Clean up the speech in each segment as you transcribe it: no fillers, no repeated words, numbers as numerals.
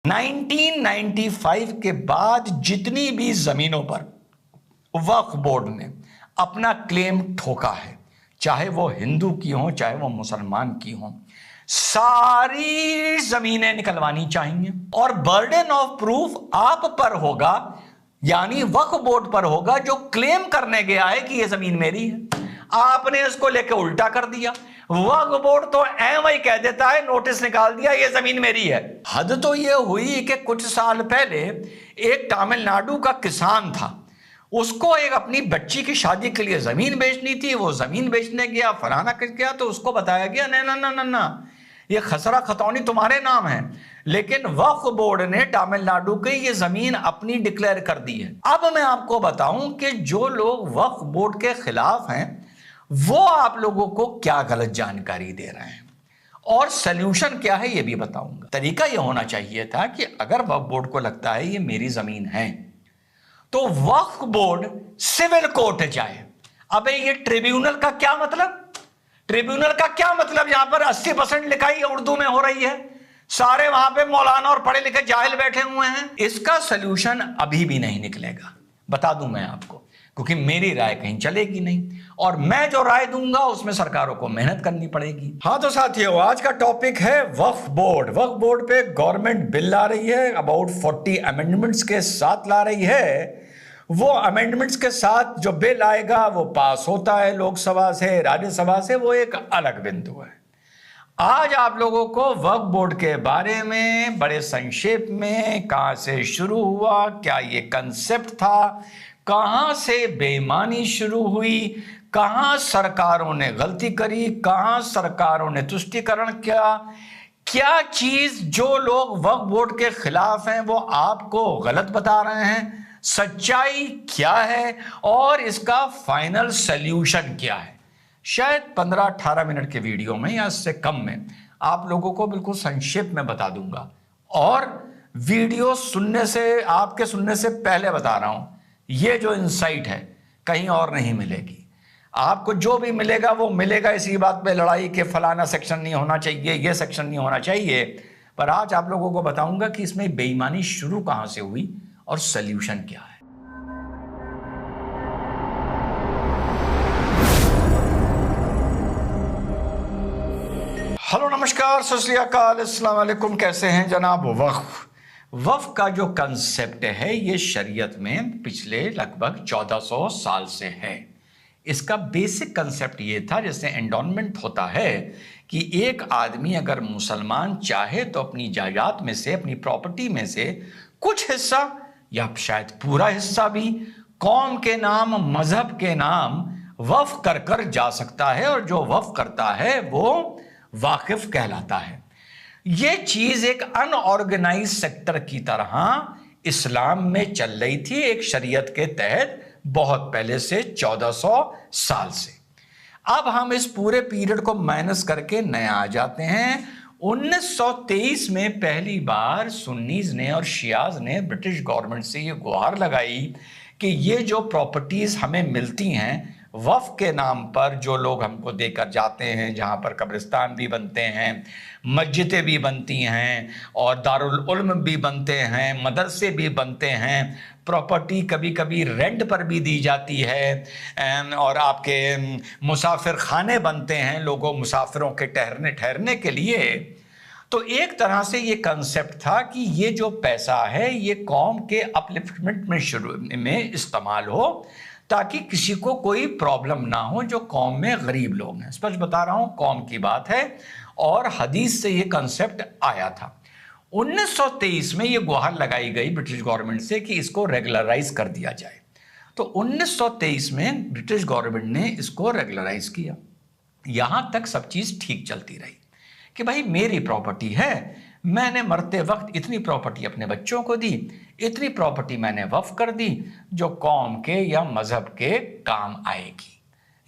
1995 के बाद जितनी भी जमीनों पर वक्फ बोर्ड ने अपना क्लेम ठोका है, चाहे वो हिंदू की हो चाहे वो मुसलमान की हो, सारी जमीनें निकलवानी चाहिए और बर्डन ऑफ प्रूफ आप पर होगा, यानी वक्फ बोर्ड पर होगा जो क्लेम करने गया है कि यह जमीन मेरी है। आपने इसको लेकर उल्टा कर दिया। वक्फ बोर्ड तो वही कह देता है, नोटिस निकाल दिया, ये जमीन मेरी है। हद तो यह हुई कि कुछ साल पहले एक तमिलनाडु का किसान था, उसको एक अपनी बच्ची की शादी के लिए जमीन बेचनी थी। वो जमीन बेचने गया, फलाना कर गया, तो उसको बताया गया ना ना ना ना ना, ये खसरा खतौनी तुम्हारे नाम है। लेकिन वक्फ बोर्ड ने तमिलनाडु की ये जमीन अपनी डिक्लेयर कर दी है। अब मैं आपको बताऊं कि जो लोग वक्फ बोर्ड के खिलाफ हैं वो आप लोगों को क्या गलत जानकारी दे रहे हैं और सल्यूशन क्या है ये भी बताऊंगा। तरीका यह होना चाहिए था कि अगर वक्फ बोर्ड को लगता है ये मेरी जमीन है तो वक्फ बोर्ड सिविल कोर्ट जाए। अबे ये ट्रिब्यूनल का क्या मतलब? ट्रिब्यूनल का क्या मतलब? यहां पर 80% लिखाई उर्दू में हो रही है, सारे वहां पे मौलाना और पढ़े लिखे जाहिल बैठे हुए हैं। इसका सलूशन अभी भी नहीं निकलेगा, बता दूं मैं आपको, क्योंकि मेरी राय कहीं चलेगी नहीं और मैं जो राय दूंगा उसमें सरकारों को मेहनत करनी पड़ेगी। हाँ तो साथियों, आज का टॉपिक है वक्फ बोर्ड। वक्फ बोर्ड पे गवर्नमेंट बिल ला रही है, अबाउट 40 अमेंडमेंट्स के साथ ला रही है। वो अमेंडमेंट्स के साथ जो बिल आएगा वो पास होता है लोकसभा से, राज्यसभा से, वो एक अलग बिंदु है। आज आप लोगों को वक्फ बोर्ड के बारे में बड़े संक्षेप में, कहां से शुरू हुआ, क्या ये कंसेप्ट था, कहां से बेईमानी शुरू हुई, कहां सरकारों ने गलती करी, कहां सरकारों ने तुष्टीकरण किया, क्या चीज जो लोग वक्फ बोर्ड के खिलाफ हैं वो आपको गलत बता रहे हैं, सच्चाई क्या है और इसका फाइनल सल्यूशन क्या है। शायद 15-18 मिनट के वीडियो में या इससे कम में आप लोगों को बिल्कुल संक्षेप में बता दूंगा और वीडियो सुनने से, आपके सुनने से पहले बता रहा हूं, ये जो इंसाइट है कहीं और नहीं मिलेगी। आपको जो भी मिलेगा वो मिलेगा इसी बात पे लड़ाई कि फलाना सेक्शन नहीं होना चाहिए, ये सेक्शन नहीं होना चाहिए। पर आज आप लोगों को बताऊंगा कि इसमें बेईमानी शुरू कहां से हुई और सल्यूशन क्या है। हेलो, नमस्कार, सत श्री अकाल, अस्सलाम वालेकुम। कैसे हैं जनाब? वक्फ का जो कंसेप्ट है ये शरीयत में पिछले लगभग 1400 साल से है। इसका बेसिक कंसेप्ट ये था, जैसे एंडोनमेंट होता है कि एक आदमी अगर मुसलमान चाहे तो अपनी जायदाद में से, अपनी प्रॉपर्टी में से कुछ हिस्सा या शायद पूरा हिस्सा भी कौम के नाम, मजहब के नाम वक्फ कर कर जा सकता है और जो वक्फ करता है वो वाकिफ कहलाता है। यह चीज एक अनऑर्गेनाइज सेक्टर की तरह इस्लाम में चल रही थी, एक शरीयत के तहत, बहुत पहले से, 1400 साल से। अब हम इस पूरे पीरियड को माइनस करके नए आ जाते हैं। 1923 में पहली बार सुन्नीज ने और शियाज ने ब्रिटिश गवर्नमेंट से ये गुहार लगाई कि ये जो प्रॉपर्टीज हमें मिलती हैं वक्फ के नाम पर, जो लोग हमको देकर जाते हैं, जहाँ पर कब्रिस्तान भी बनते हैं, मस्जिदें भी बनती हैं और दारुल उल्म भी बनते हैं, मदरसे भी बनते हैं, प्रॉपर्टी कभी कभी रेंट पर भी दी जाती है और आपके मुसाफिर खाने बनते हैं लोगों मुसाफिरों के ठहरने के लिए। तो एक तरह से ये कंसेप्ट था कि ये जो पैसा है ये कौम के अपलिफ्टमेंट में शुरू में इस्तेमाल हो, ताकि किसी को कोई प्रॉब्लम ना हो जो कौम में गरीब लोग हैं। स्पष्ट बता रहा हूं, कौम की बात है और हदीस से ये कंसेप्ट आया था। 1923 में ये गुहार लगाई गई ब्रिटिश गवर्नमेंट से कि इसको रेगुलराइज कर दिया जाए। तो 1923 में ब्रिटिश गवर्नमेंट ने इसको रेगुलराइज किया। यहां तक सब चीज ठीक चलती रही कि भाई मेरी प्रॉपर्टी है, मैंने मरते वक्त इतनी प्रॉपर्टी अपने बच्चों को दी, इतनी प्रॉपर्टी मैंने वक्फ कर दी जो कौम के या मजहब के काम आएगी।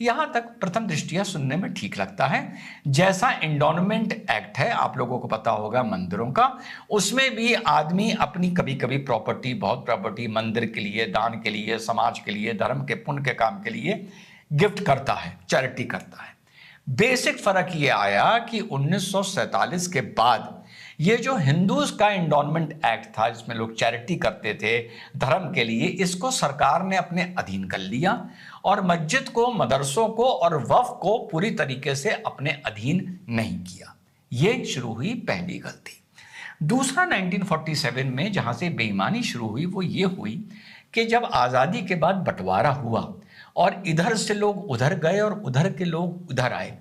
यहां तक प्रथम दृष्टिया सुनने में ठीक लगता है। जैसा एंडोनमेंट एक्ट है, आप लोगों को पता होगा मंदिरों का, उसमें भी आदमी अपनी कभी कभी प्रॉपर्टी, बहुत प्रॉपर्टी मंदिर के लिए, दान के लिए, समाज के लिए, धर्म के पुण्य के काम के लिए गिफ्ट करता है, चैरिटी करता है। बेसिक फर्क ये आया कि 1947 के बाद ये जो हिंदूज का एंडोनमेंट एक्ट था जिसमें लोग चैरिटी करते थे धर्म के लिए, इसको सरकार ने अपने अधीन कर लिया और मस्जिद को, मदरसों को और वक्फ को पूरी तरीके से अपने अधीन नहीं किया। ये शुरू हुई पहली गलती। दूसरा 1947 में जहां से बेईमानी शुरू हुई वो ये हुई कि जब आज़ादी के बाद बंटवारा हुआ और इधर से लोग उधर गए और उधर के लोग उधर आए,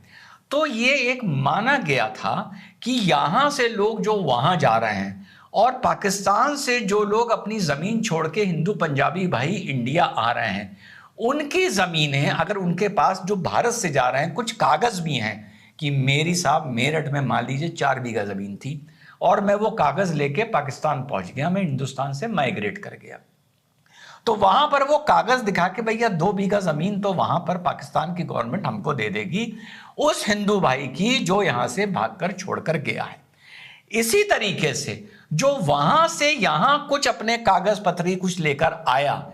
तो ये एक माना गया था कि यहाँ से लोग जो वहाँ जा रहे हैं और पाकिस्तान से जो लोग अपनी ज़मीन छोड़ के हिंदू पंजाबी भाई इंडिया आ रहे हैं, उनकी ज़मीनें अगर उनके पास जो भारत से जा रहे हैं, कुछ कागज़ भी हैं कि मेरी साहब मेरठ में मान लीजिए 4 बीघा ज़मीन थी और मैं वो कागज़ लेके पाकिस्तान पहुँच गया, मैं हिंदुस्तान से माइग्रेट कर गया, तो वहां पर वो कागज दिखा के भैया 2 बीघा जमीन तो वहां पर पाकिस्तान की गवर्नमेंट हमको दे देगी उस हिंदू भाई की जो यहां से भागकर छोड़कर गया है। इसी तरीके से जो वहां से यहां कुछ अपने कागज पत्री कुछ लेकर आया,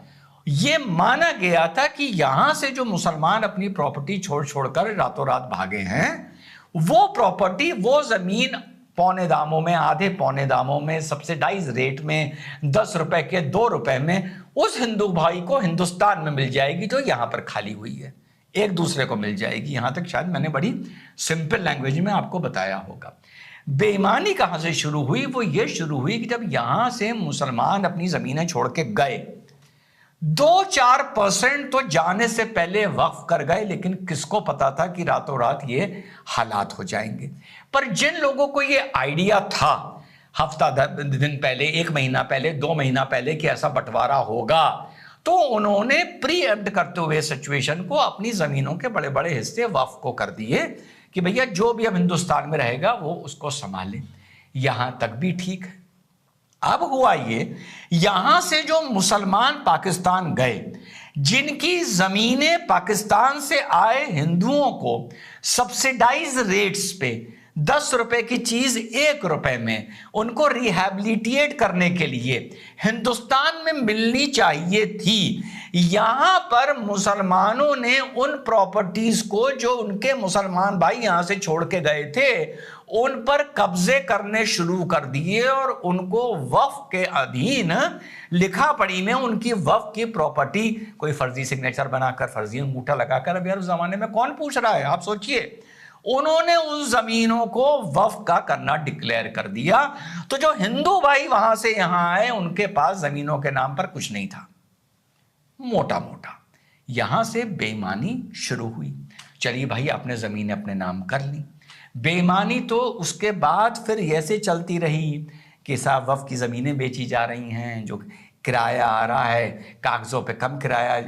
ये माना गया था कि यहां से जो मुसलमान अपनी प्रॉपर्टी छोड़ छोड़कर रातों रात भागे हैं, वो प्रॉपर्टी, वो जमीन पौने दामों में, आधे पौने दामों में, सब्सिडाइज रेट में, 10 रुपए के 2 रुपए में उस हिंदू भाई को हिंदुस्तान में मिल जाएगी जो यहां पर खाली हुई है, एक दूसरे को मिल जाएगी। यहां तक शायद मैंने बड़ी सिंपल लैंग्वेज में आपको बताया होगा। बेईमानी कहां से शुरू हुई? वो ये शुरू हुई कि जब यहां से मुसलमान अपनी जमीनें छोड़ के गए, 2-4% तो जाने से पहले वक्फ कर गए, लेकिन किसको पता था कि रातों रात ये हालात हो जाएंगे। पर जिन लोगों को ये आइडिया था हफ्ता दिन पहले, 1 महीना पहले, 2 महीना पहले कि ऐसा बंटवारा होगा, तो उन्होंने प्री एम्प्ट करते हुए सिचुएशन को अपनी जमीनों के बड़े बड़े हिस्से वक्फ को कर दिए कि भैया जो भी अब हिंदुस्तान में रहेगा वो उसको संभाले। यहां तक भी ठीक है। अब हुआ ये, यहां से जो मुसलमान पाकिस्तान गए, जिनकी जमीनें पाकिस्तान से आए हिंदुओं को सब्सिडाइज रेट्स पे 10 रुपए की चीज 1 रुपए में उनको रिहैबिलिटेट करने के लिए हिंदुस्तान में मिलनी चाहिए थी, यहां पर मुसलमानों ने उन प्रॉपर्टीज को जो उनके मुसलमान भाई यहां से छोड़ के गए थे उन पर कब्जे करने शुरू कर दिए और उनको वक्फ के अधीन लिखा पढ़ी में उनकी वक्फ की प्रॉपर्टी कोई फर्जी सिग्नेचर बनाकर, फर्जी अंगूठा लगाकर, अब यार उस जमाने में कौन पूछ रहा है, आप सोचिए, उन्होंने उस जमीनों को वक्फ का करना डिक्लेयर कर दिया। तो जो हिंदू भाई वहां से यहां आए उनके पास जमीनों के नाम पर कुछ नहीं था, मोटा मोटा। यहां से बेईमानी शुरू हुई। चलिए भाई, आपने जमीन अपने नाम कर ली, बेईमानी तो उसके बाद फिर ऐसे चलती रही कि साहब वक्फ की ज़मीनें बेची जा रही हैं, जो किराया आ रहा है कागज़ों पे कम किराया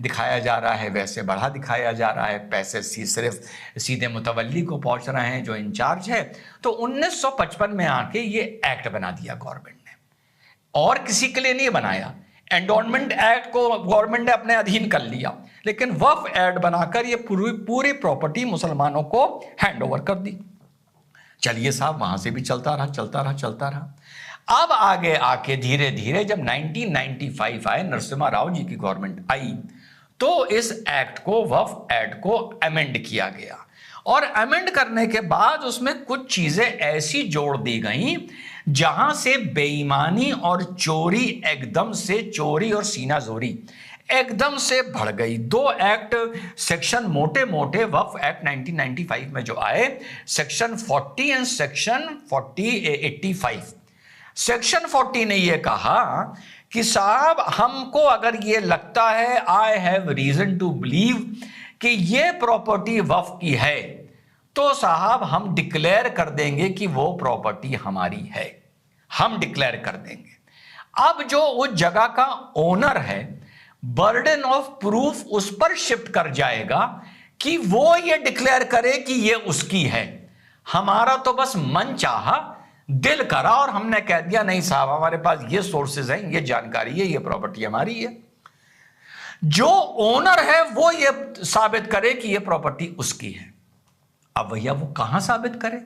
दिखाया जा रहा है, वैसे बढ़ा दिखाया जा रहा है, पैसे सिर्फ सीधे मुतवल्ली को पहुंच रहे हैं जो इंचार्ज है। तो 1955 में आके ये एक्ट बना दिया गवर्नमेंट ने, और किसी के लिए नहीं बनाया। एंडोनमेंट एक्ट को गवर्नमेंट ने अपने अधीन कर लिया, लेकिन वक्फ एक्ट बनाकर ये पूरी प्रॉपर्टी मुसलमानों को हैंड ओवर कर दी। चलिए साहब, वहां से भी चलता रहा। अब आगे आके धीरे धीरे जब 1995 आए, नरसिम्हा राव जी की गवर्नमेंट आई, तो इस एक्ट को, वक्फ एक्ट को अमेंड किया गया, और अमेंड करने के बाद उसमें कुछ चीजें ऐसी जोड़ दी गई जहां से बेईमानी और चोरी एकदम से, चोरी और सीनाजोरी एकदम से बढ़ गई। 2 एक्ट, सेक्शन मोटे मोटे वक्फ एक्ट 1995 में जो आए, सेक्शन 40 एंड सेक्शन 85। सेक्शन 40 ने यह कहा कि साहब हमको अगर ये लगता है, I have reason to believe कि ये प्रॉपर्टी वक्फ की है, तो साहब हम डिक्लेयर कर देंगे कि वो प्रॉपर्टी हमारी है, हम डिक्लेयर कर देंगे। अब जो उस जगह का ओनर है, बर्डन ऑफ प्रूफ उस पर शिफ्ट कर जाएगा कि वो ये डिक्लेयर करे कि ये उसकी है। हमारा तो बस मन चाहा, दिल करा और हमने कह दिया नहीं साहब हमारे पास ये सोर्सेज हैं, ये जानकारी है, ये प्रॉपर्टी हमारी है। जो ओनर है वो ये साबित करे कि ये प्रॉपर्टी उसकी है। अब भैया वो कहां साबित करे?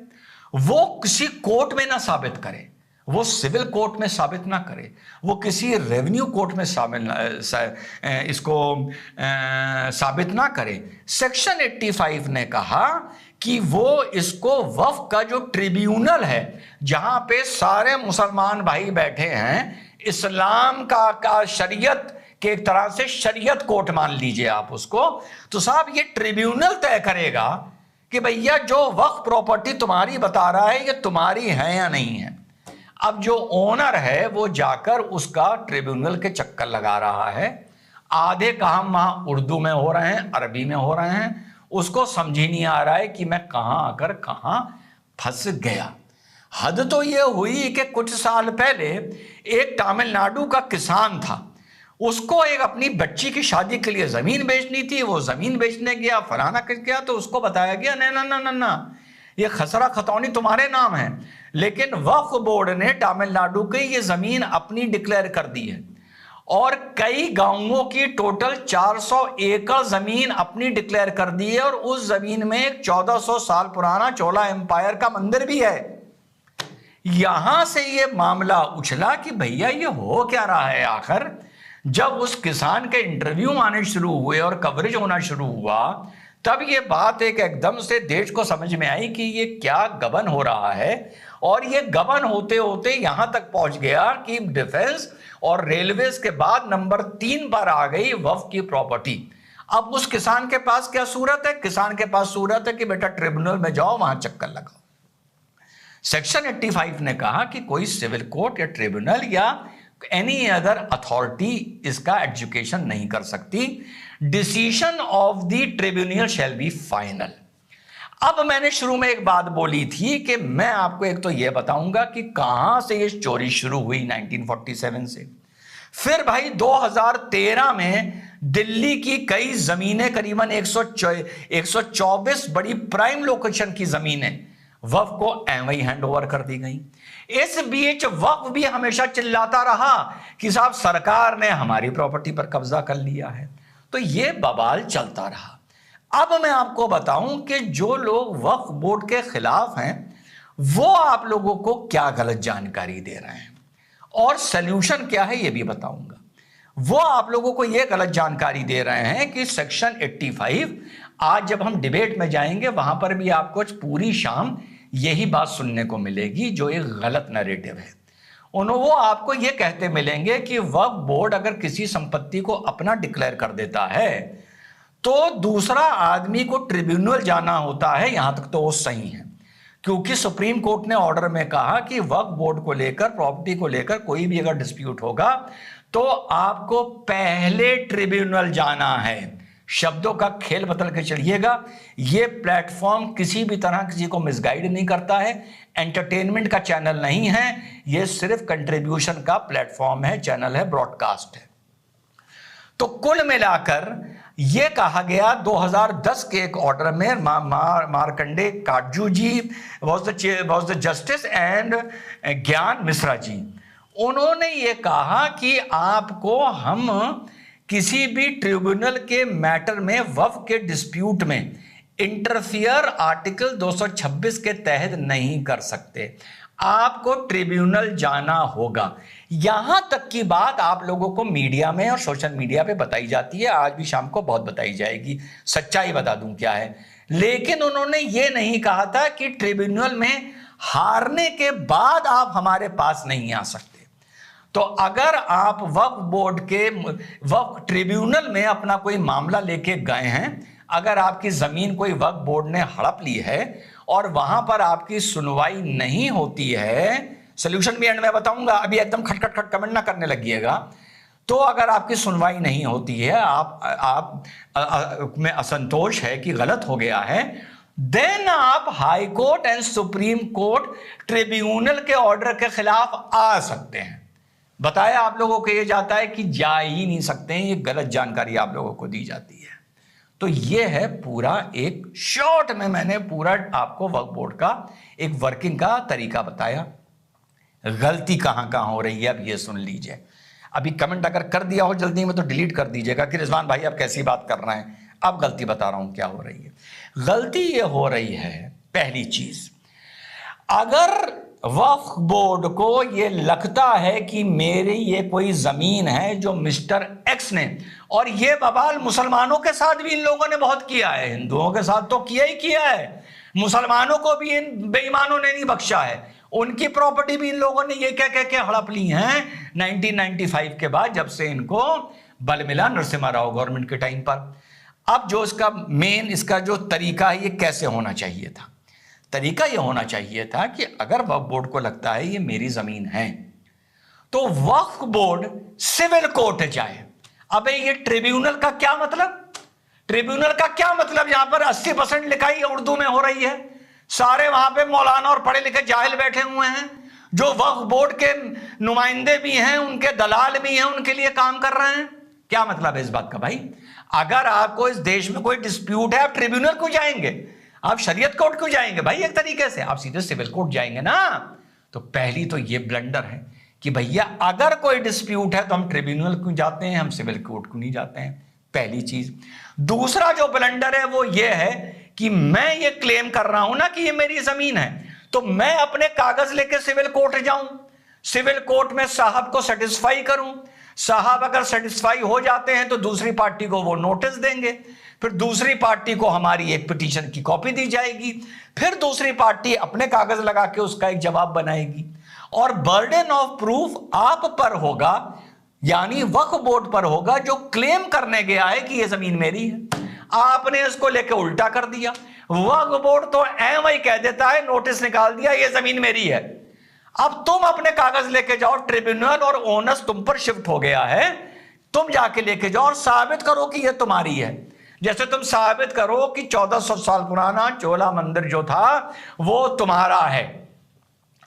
वो किसी कोर्ट में ना साबित करे, वो सिविल कोर्ट में साबित ना करे, वो किसी रेवेन्यू कोर्ट में इसको साबित ना करे। सेक्शन 85 ने कहा कि वो इसको वक्फ का जो ट्रिब्यूनल है, जहां पे सारे मुसलमान भाई बैठे हैं, इस्लाम का शरीयत के एक तरह से शरीयत कोर्ट मान लीजिए आप उसको, तो साहब ये ट्रिब्यूनल तय करेगा कि भैया जो वक्फ प्रॉपर्टी तुम्हारी बता रहा है ये तुम्हारी है या नहीं है। अब जो ओनर है वो जाकर उसका ट्रिब्यूनल के चक्कर लगा रहा है, आधे काम वहां उर्दू में हो रहे हैं, अरबी में हो रहे हैं, उसको समझ ही नहीं आ रहा है कि मैं कहां आकर कहां फंस गया। हद तो ये हुई कि कुछ साल पहले एक तमिलनाडु का किसान था, उसको एक अपनी बच्ची की शादी के लिए जमीन बेचनी थी, वो जमीन बेचने गया, फलाना कर गया, तो उसको बताया गया ना ना ना ना ना, ये खसरा खतौनी तुम्हारे नाम है, लेकिन वक्फ बोर्ड ने तमिलनाडु की ये जमीन अपनी डिक्लेयर कर दी है और कई गांवों की टोटल 400 एकड़ जमीन अपनी डिक्लेयर कर दी है, और उस जमीन में एक 1400 साल पुराना चोला एम्पायर का मंदिर भी है। यहां से ये मामला उछला कि भैया ये हो क्या रहा है आखिर। जब उस किसान के इंटरव्यू आने शुरू हुए और कवरेज होना शुरू हुआ, तब ये बात एकदम से देश को समझ में आई कि ये क्या गबन हो रहा है, और ये गबन होते होते यहां तक पहुंच गया कि डिफेंस और रेलवेज के बाद नंबर 3 पर आ गई वक्फ की प्रॉपर्टी। अब उस किसान के पास क्या सूरत है? किसान के पास सूरत है कि बेटा ट्रिब्यूनल में जाओ, वहां चक्कर लगाओ। सेक्शन 85 ने कहा कि कोई सिविल कोर्ट या ट्रिब्यूनल या एनी अदर अथॉरिटी इसका एजुकेशन नहीं कर सकती। Decision of the tribunal shall be final. अब मैंने शुरू में एक बात बोली थी कि मैं आपको एक तो यह बताऊंगा कि कहां से ये चोरी शुरू हुई 1947 से। फिर भाई 2013 में दिल्ली की कई जमीनें, करीबन 124 बड़ी प्राइम लोकेशन की जमीनें वक्फ को एवं हैंड ओवर कर दी गई। इस बीच वक्फ भी हमेशा चिल्लाता रहा कि साहब सरकार ने हमारी प्रॉपर्टी पर कब्जा कर लिया है। तो यह बवाल चलता रहा। अब मैं आपको बताऊं कि जो लोग वक्फ बोर्ड के खिलाफ हैं वो आप लोगों को क्या गलत जानकारी दे रहे हैं और सल्यूशन क्या है, यह भी बताऊंगा। वो आप लोगों को यह गलत जानकारी दे रहे हैं कि सेक्शन 85, आज जब हम डिबेट में जाएंगे वहां पर भी आपको पूरी शाम यही बात सुनने को मिलेगी जो एक गलत नैरेटिव है। वो आपको यह कहते मिलेंगे कि वक्फ बोर्ड अगर किसी संपत्ति को अपना डिक्लेयर कर देता है तो दूसरा आदमी को ट्रिब्यूनल जाना होता है। यहां तक तो वो सही है, क्योंकि सुप्रीम कोर्ट ने ऑर्डर में कहा कि वक्फ बोर्ड को लेकर, प्रॉपर्टी को लेकर कोई भी अगर डिस्प्यूट होगा तो आपको पहले ट्रिब्यूनल जाना है। शब्दों का खेल बदल के चलिएगा। यह प्लेटफॉर्म किसी भी तरह किसी को मिसगाइड नहीं करता है, एंटरटेनमेंट का चैनल नहीं है, यह सिर्फ कंट्रीब्यूशन का प्लेटफॉर्म है, चैनल है, ब्रॉडकास्ट है। तो कुल मिलाकर यह कहा गया 2010 के एक ऑर्डर में, मार्कंडे काटजू जी वॉज द जस्टिस एंड ज्ञान मिश्रा जी, उन्होंने यह कहा कि आपको हम किसी भी ट्रिब्यूनल के मैटर में वक्फ के डिस्प्यूट में इंटरफियर आर्टिकल 226 के तहत नहीं कर सकते, आपको ट्रिब्यूनल जाना होगा। यहां तक की बात आप लोगों को मीडिया में और सोशल मीडिया पे बताई जाती है, आज भी शाम को बहुत बताई जाएगी, सच्चाई बता दूं क्या है। लेकिन उन्होंने ये नहीं कहा था कि ट्रिब्यूनल में हारने के बाद आप हमारे पास नहीं आ सकते। तो अगर आप वक्फ बोर्ड के वक्फ ट्रिब्यूनल में अपना कोई मामला लेके गए हैं, अगर आपकी जमीन कोई वक्फ बोर्ड ने हड़प ली है और वहां पर आपकी सुनवाई नहीं होती है, सोल्यूशन भी एंड में बताऊंगा, अभी एकदम खटखट कमेंट ना करने लगिएगा। तो अगर आपकी सुनवाई नहीं होती है, आप में असंतोष है कि गलत हो गया है, देन आप high court and supreme court tribunal के ऑर्डर के खिलाफ आ सकते हैं। बताया आप लोगों को यह जाता है कि जा ही नहीं सकते हैं, ये गलत जानकारी आप लोगों को दी जाती है। तो ये है पूरा एक शॉर्ट में मैंने पूरा आपको वक्फ बोर्ड का एक वर्किंग का तरीका बताया। गलती कहां कहां हो रही है अब ये सुन लीजिए। अभी कमेंट अगर कर दिया हो जल्दी में तो डिलीट कर दीजिएगा कि रिजवान भाई आप कैसी बात कर रहे हैं। अब गलती बता रहा हूं क्या हो रही है। गलती ये हो रही है, पहली चीज, अगर वक्फ बोर्ड को ये लगता है कि मेरी ये कोई जमीन है जो मिस्टर एक्स ने, और ये बवाल मुसलमानों के साथ भी इन लोगों ने बहुत किया है, हिंदुओं के साथ तो किया ही किया है, मुसलमानों को भी इन बेईमानों ने नहीं बख्शा है, उनकी प्रॉपर्टी भी इन लोगों ने ये कह के हड़प ली है 1995 के बाद, जब से इनको बल मिला नरसिम्हा राव गवर्नमेंट के टाइम पर। अब जो इसका मेन इसका जो तरीका है, ये कैसे होना चाहिए था? तरीका ये होना चाहिए था कि अगर वक्फ बोर्ड को लगता है ये मेरी जमीन है, तो वक्फ बोर्ड सिविल कोर्ट जाए। अबे ये ट्रिब्यूनल का क्या मतलब? ट्रिब्यूनल का क्या मतलब? यहां पर 80% लिखाई उर्दू में हो रही है, सारे वहां पे मौलाना और पढ़े लिखे जाहिल बैठे हुए हैं, जो वक्फ बोर्ड के नुमाइंदे भी हैं, उनके दलाल भी हैं, उनके लिए काम कर रहे हैं। क्या मतलब है इस बात का भाई? अगर आपको इस देश में कोई डिस्प्यूट है, आप ट्रिब्यूनल क्यों जाएंगे? आप शरीयत कोर्ट क्यों जाएंगे भाई? एक तरीके से आप सीधे सिविल कोर्ट जाएंगे ना। तो पहली तो ये ब्लंडर है कि भैया अगर कोई डिस्प्यूट है तो हम ट्रिब्यूनल क्यों जाते हैं, हम सिविल कोर्ट क्यों नहीं जाते हैं, पहली चीज। दूसरा जो ब्लंडर है वो ये है कि मैं ये क्लेम कर रहा हूं ना कि ये मेरी जमीन है, तो मैं अपने कागज लेके सिविल कोर्ट जाऊं, सिविल कोर्ट में साहब को सेटिस्फाई करूं, साहब अगर सेटिस्फाई हो जाते हैं तो दूसरी पार्टी को वो नोटिस देंगे, फिर दूसरी पार्टी को हमारी एक पिटीशन की कॉपी दी जाएगी, फिर दूसरी पार्टी अपने कागज लगा के उसका एक जवाब बनाएगी, और बर्डन ऑफ प्रूफ आप पर होगा, यानी वक्फ बोर्ड पर होगा, जो क्लेम करने गया है कि यह जमीन मेरी है। आपने इसको लेके उल्टा कर दिया। वक्फ बोर्ड तो एम आई कह देता है, नोटिस निकाल दिया, यह जमीन मेरी है। अब तुम अपने कागज लेके जाओ, ट्रिब्यूनल और ओनर्स तुम पर शिफ्ट हो गया है, तुम जाके लेके जाओ और साबित करो कि यह तुम्हारी है। जैसे तुम साबित करो कि 1400 साल पुराना चोला मंदिर जो था वो तुम्हारा है,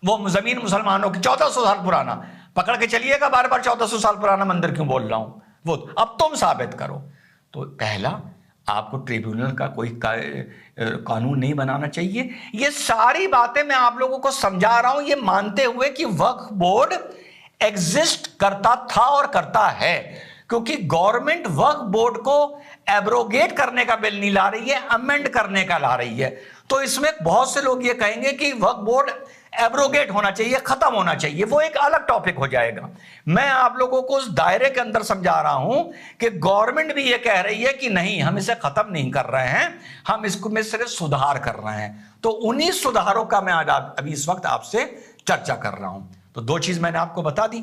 वो जमीन मुसलमानों की 1400 साल पुराना, पकड़ के चलिएगा, बार बार 1400 साल पुराना मंदिर क्यों बोल रहा हूं, वो अब तुम साबित करो। तो पहला, आपको ट्रिब्यूनल का कोई कानून नहीं बनाना चाहिए। ये सारी बातें मैं आप लोगों को समझा रहा हूं ये मानते हुए कि वक्फ बोर्ड एग्जिस्ट करता था और करता है, क्योंकि गवर्नमेंट वक्फ बोर्ड को एब्रोगेट करने का बिल नहीं ला रही है, अमेंड करने का ला रही है। तो इसमें बहुत से लोग ये कहेंगे कि वक्फ बोर्ड एब्रोगेट होना चाहिए, खत्म होना चाहिए, वो एक अलग टॉपिक हो जाएगा। मैं आप लोगों को उस दायरे के अंदर समझा रहा हूं कि गवर्नमेंट भी ये कह रही है कि नहीं, हम इसे खत्म नहीं कर रहे हैं, हम इसको में सिर्फ सुधार कर रहे हैं। तो उन्हीं सुधारों का मैं आज अभी इस वक्त आपसे चर्चा कर रहा हूं। तो दो चीज मैंने आपको बता दी।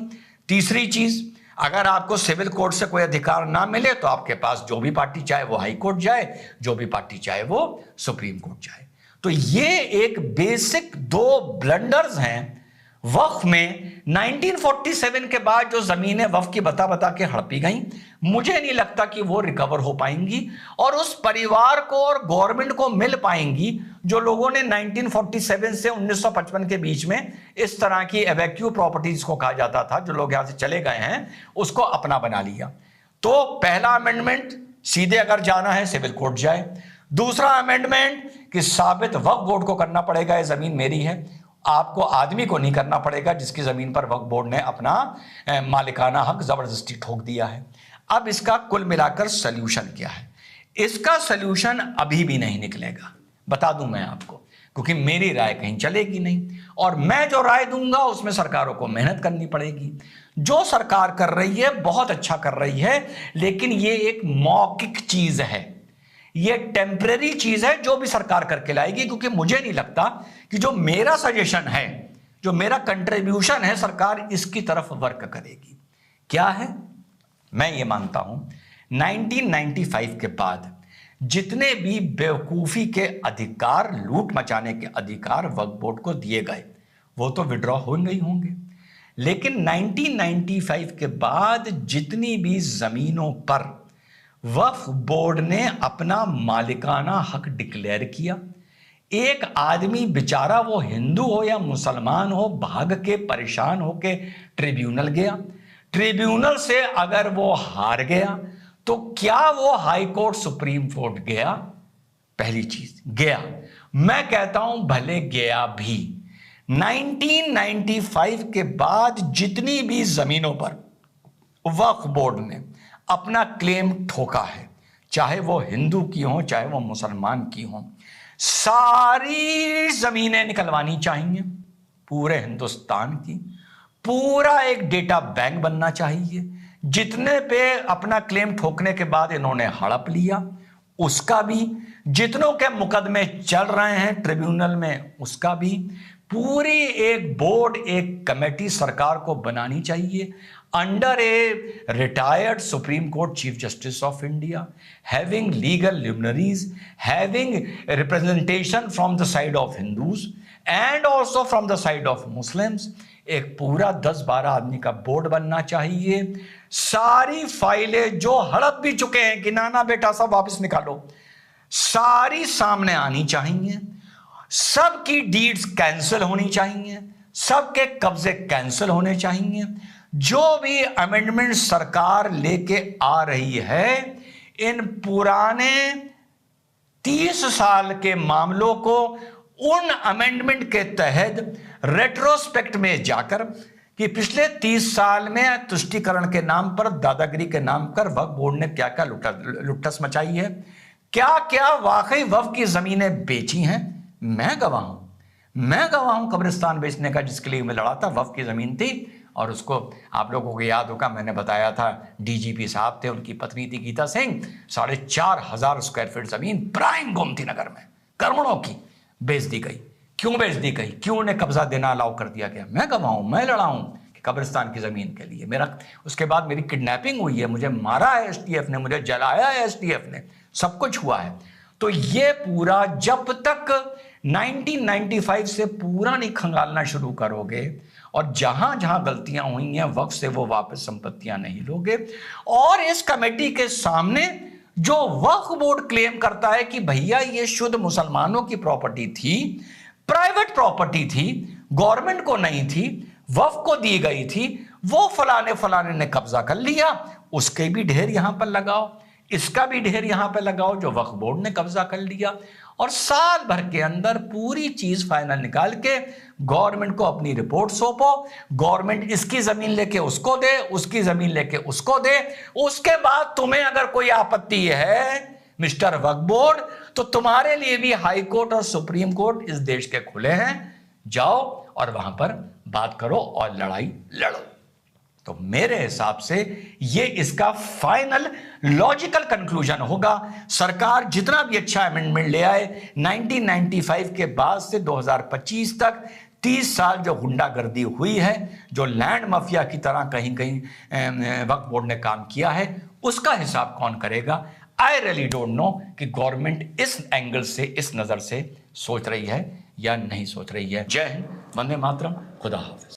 तीसरी चीज, अगर आपको सिविल कोर्ट से कोई अधिकार ना मिले तो आपके पास जो भी पार्टी चाहे वो हाई कोर्ट जाए, जो भी पार्टी चाहे वो सुप्रीम कोर्ट जाए। तो ये एक बेसिक दो ब्लंडर्स हैं वक्फ में। 1947 के बाद जो जमीनें वक्फ की बता बता के हड़पी गई, मुझे नहीं लगता कि वो रिकवर हो पाएंगी और उस परिवार को और गवर्नमेंट को मिल पाएंगी जो लोगों ने 1947 से 1955 के बीच में इस तरह की एवैक्यू प्रॉपर्टीज को कहा जाता था, जो लोग यहां से चले गए हैं, उसको अपना बना लिया। तो पहला अमेंडमेंट, सीधे अगर जाना है सिविल कोर्ट जाए। दूसरा अमेंडमेंट कि साबित वक्फ बोर्ड को करना पड़ेगा ये जमीन मेरी है, आपको आदमी को नहीं करना पड़ेगा जिसकी जमीन पर वक्फ बोर्ड ने अपना मालिकाना हक जबरदस्ती ठोक दिया है। अब इसका कुल मिलाकर सल्यूशन क्या है? इसका सल्यूशन अभी भी नहीं निकलेगा, बता दूं मैं आपको, क्योंकि मेरी राय कहीं चलेगी नहीं, और मैं जो राय दूंगा उसमें सरकारों को मेहनत करनी पड़ेगी। जो सरकार कर रही है बहुत अच्छा कर रही है, लेकिन ये एक मौखिक चीज है, ये टेम्परेरी चीज है जो भी सरकार करके लाएगी, क्योंकि मुझे नहीं लगता कि जो मेरा सजेशन है, जो मेरा कंट्रीब्यूशन है, सरकार इसकी तरफ वर्क करेगी। क्या है? मैं ये मानता हूं 1995 के बाद जितने भी बेवकूफी के अधिकार, लूट मचाने के अधिकार वक्फ बोर्ड को दिए गए, वो तो विड्रॉ होंगे ही होंगे, लेकिन 1995 के बाद जितनी भी जमीनों पर वक्फ बोर्ड ने अपना मालिकाना हक डिक्लेयर किया, एक आदमी बेचारा, वो हिंदू हो या मुसलमान हो, भाग के परेशान होके ट्रिब्यूनल गया, ट्रिब्यूनल से अगर वो हार गया तो क्या वो हाई कोर्ट सुप्रीम कोर्ट गया? पहली चीज गया, मैं कहता हूं भले गया भी। 1995 के बाद जितनी भी जमीनों पर वक्फ बोर्ड ने अपना क्लेम ठोका है, चाहे वो हिंदू की हो चाहे वो मुसलमान की हो, सारी जमीनें निकलवानी चाहिए पूरे हिंदुस्तान की। पूरा एक डेटा बैंक बनना चाहिए। जितने पे अपना क्लेम ठोकने के बाद इन्होंने हड़प लिया, उसका भी, जितनों के मुकदमे चल रहे हैं ट्रिब्यूनल में उसका भी, पूरी एक बोर्ड, एक कमेटी सरकार को बनानी चाहिए under a retired supreme court chief justice of India, having legal luminaries, having representation from the side of Hindus and also from the side of Muslims. एक पूरा 10-12 आदमी का बोर्ड बनना चाहिए। सारी फाइलें जो हड़प भी चुके हैं कि नाना बेटा सब वापस निकालो, सारी सामने आनी चाहिए। सबकी डीड्स कैंसिल होनी चाहिए, सबके कब्जे कैंसिल होने चाहिए। जो भी अमेंडमेंट सरकार लेके आ रही है, इन पुराने 30 साल के मामलों को उन अमेंडमेंट के तहत रेट्रोस्पेक्ट में जाकर कि पिछले 30 साल में तुष्टीकरण के नाम पर, दादागिरी के नाम पर वक्फ बोर्ड ने क्या क्या लुट्टस मचाई है, क्या क्या वाकई वक्फ की जमीनें बेची हैं। मैं गवाह हूं कब्रिस्तान बेचने का, जिसके लिए मैं लड़ा था। वक्फ की जमीन थी और उसको आप लोगों को याद होगा, मैंने बताया था, डीजीपी साहब थे, उनकी पत्नी थी गीता सिंह, 4,500 स्क्वायर फीट जमीन प्राइम गोमती नगर में करोड़ों की बेच दी गई। क्यों बेच दी गई, क्यों उन्हें कब्जा देना अलाउ कर दिया गया? मैं गवाह हूं, मैं लड़ा हूं कि कब्रिस्तान की जमीन के लिए। मेरा उसके बाद मेरी किडनैपिंग हुई है, मुझे मारा है एसटीएफ ने, मुझे जलाया है एसटीएफ ने, सब कुछ हुआ है। तो ये पूरा जब तक 1995 से पूरा नहीं खंगालना शुरू करोगे और जहां जहां गलतियां हुई हैं वक्त से वो वापस संपत्तियां नहीं लोगे। और इस कमेटी के सामने जो वक्फ बोर्ड क्लेम करता है कि भैया ये शुद्ध मुसलमानों की प्रॉपर्टी थी, प्राइवेट प्रॉपर्टी थी, गवर्नमेंट को नहीं थी, वक्फ को दी गई थी, वो फलाने ने कब्जा कर लिया, उसके भी ढेर यहां पर लगाओ, इसका भी ढेर यहां पर लगाओ जो वक्फ बोर्ड ने कब्जा कर लिया। और साल भर के अंदर पूरी चीज फाइनल निकाल के गवर्नमेंट को अपनी रिपोर्ट सौंपो, गवर्नमेंट इसकी जमीन लेके उसको दे, उसकी जमीन लेके उसको दे। उसके बाद तुम्हें अगर कोई आपत्ति है मिस्टर वक्फ बोर्ड, तो तुम्हारे लिए भी हाई कोर्ट और सुप्रीम कोर्ट इस देश के खुले हैं, जाओ और वहां पर बात करो और लड़ाई लड़ो। तो मेरे हिसाब से ये इसका फाइनल लॉजिकल कंक्लूजन होगा। सरकार जितना भी अच्छा अमेंडमेंट ले आए, 1995 के बाद से 2025 तक 30 साल जो गुंडागर्दी हुई है, जो लैंड माफिया की तरह कहीं कहीं वक्फ बोर्ड ने काम किया है, उसका हिसाब कौन करेगा? आई रियली डोंट नो कि गवर्नमेंट इस एंगल से, इस नजर से सोच रही है या नहीं सोच रही है। जय हिंद, वंदे मातरम, खुदा हाफिज।